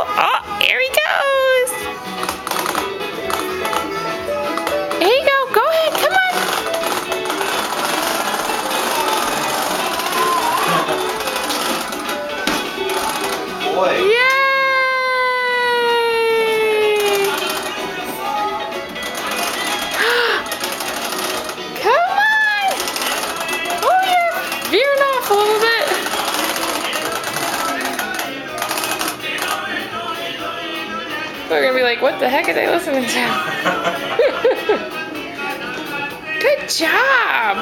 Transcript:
Oh, here he goes. Here you go. Go ahead. Come on. Boy. Yay! Come on. Oh, you're veering off a little bit. We're gonna be like, what the heck are they listening to? Good job!